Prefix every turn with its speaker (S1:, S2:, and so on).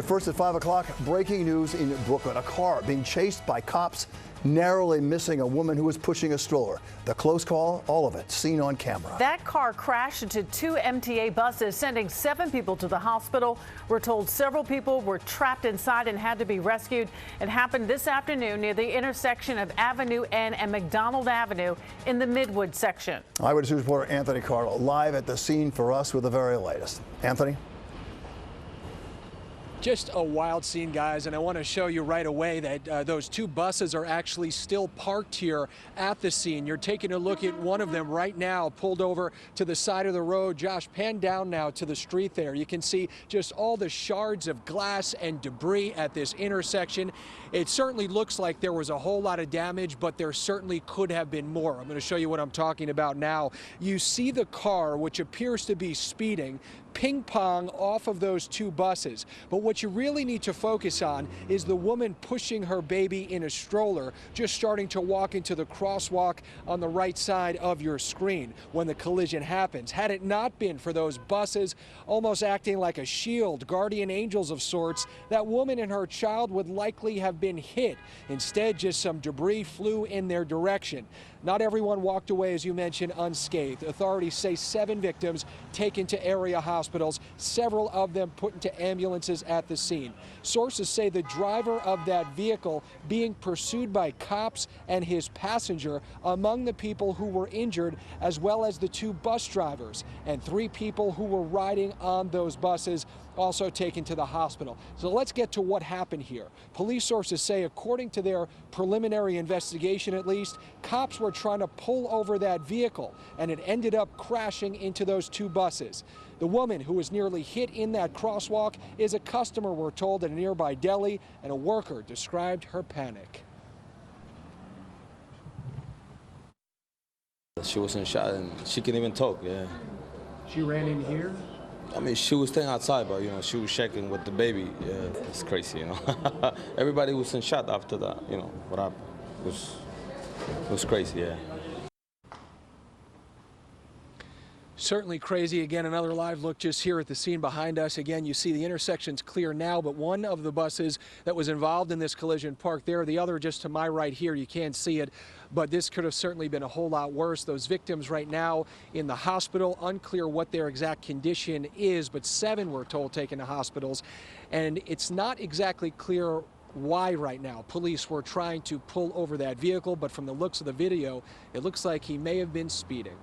S1: But first at 5 o'clock, breaking news in Brooklyn. A car being chased by cops, narrowly missing a woman who was pushing a stroller. The close call, all of it, seen on camera.
S2: That car crashed into 2 MTA buses, sending 7 people to the hospital. We're told several people were trapped inside and had to be rescued. It happened this afternoon near the intersection of Avenue N and McDonald Avenue in the MIDWOOD section.
S1: Eyewitness reporter Anthony Carlo live at the scene for us with the very latest. Anthony?
S3: Just a wild scene, guys, and I want to show you right away that those 2 buses are actually still parked here at the scene. You're taking a look at one of them right now, pulled over to the side of the road. Josh, pan down now to the street there. You can see just all the shards of glass and debris at this intersection. It certainly looks like there was a whole lot of damage, but there certainly could have been more. I'm going to show you what I'm talking about now. You see the car, which appears to be speeding, ping pong off of those 2 buses. But what you really need to focus on is the woman pushing her baby in a stroller, just starting to walk into the crosswalk on the right side of your screen when the collision happens. Had it not been for those buses almost acting like a shield, guardian angels of sorts, that woman and her child would likely have been hit. Instead, just some debris flew in their direction. Not everyone walked away, as you mentioned, unscathed. Authorities say 7 victims taken to area hospitals, several of them put into ambulances at the scene. Sources say the driver of that vehicle being pursued by cops and his passenger among the people who were injured, as well as the 2 bus drivers and 3 people who were riding on those buses also taken to the hospital. So let's get to what happened here. Police sources say, according to their preliminary investigation at least, cops were trying to pull over that vehicle and it ended up crashing into those 2 buses. The woman who was nearly hit in that crosswalk is a customer, we're told, at a nearby deli, and a worker described her panic.
S4: She was in shock and she couldn't even talk, yeah.
S3: She ran in here?
S4: I mean, she was staying outside, but, she was shaking with the baby. Yeah, it's crazy, Everybody was in shock after that, what happened. It was crazy, yeah.
S3: Certainly crazy. Again, another live look just here at the scene behind us. Again, you see the intersection's clear now, but one of the buses that was involved in this collision parked there. The other just to my right here. You can't see it, but this could have certainly been a whole lot worse. Those victims right now in the hospital, unclear what their exact condition is, but 7 were told taken to hospitals, and it's not exactly clear why right now. Police were trying to pull over that vehicle, but from the looks of the video, it looks like he may have been speeding.